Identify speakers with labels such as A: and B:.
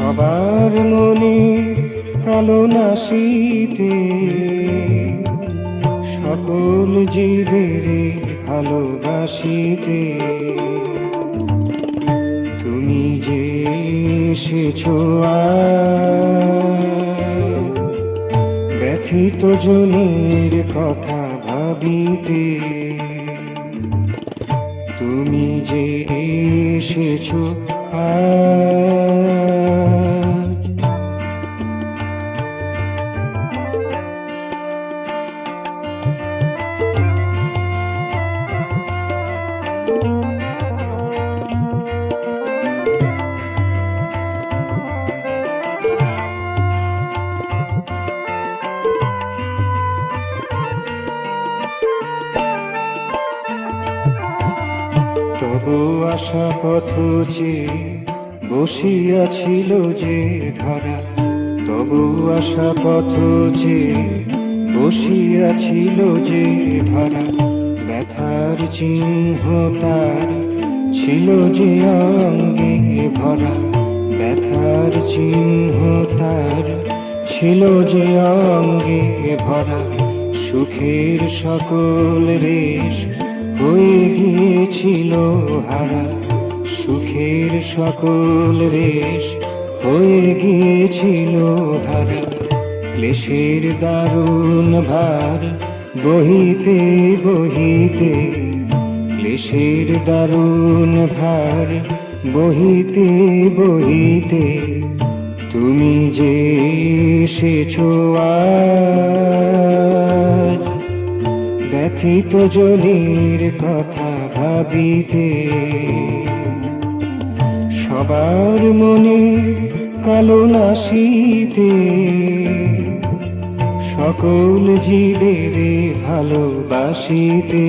A: সবার মনে কালো নাশিতে সকল জীবের ভালোবাসিতে তুমি যে এসেছো ব্যথিত জনের কথা ভাবিতে তুমি যে এসেছো তবু আশা পথ চেয়ে বসিয়াছিল যে ধরা, তবু আশা পথ চেয়ে বসিয়াছিল যে ধরা, ব্যথার চিহ্ন তার ছিল যে অঙ্গে ভরা, ব্যথার চিহ্ন তার ছিল যে অঙ্গে ভরা, সুখের সকল রেশ হয়ে গিয়েছিল হারা, সুখের সকল রেশ হয়ে গিয়েছিল হারা, ক্লেশের দারুণ ভার বহিতে বহিতে, ক্লেশের দারুণ ভার বহিতে বহিতে তুমি যে এসেছো আজ ব্যথিত জনের কথা ভাবিতে, সবার মনে কালো নাশিতে সকল জীবের ভালোবাসিতে।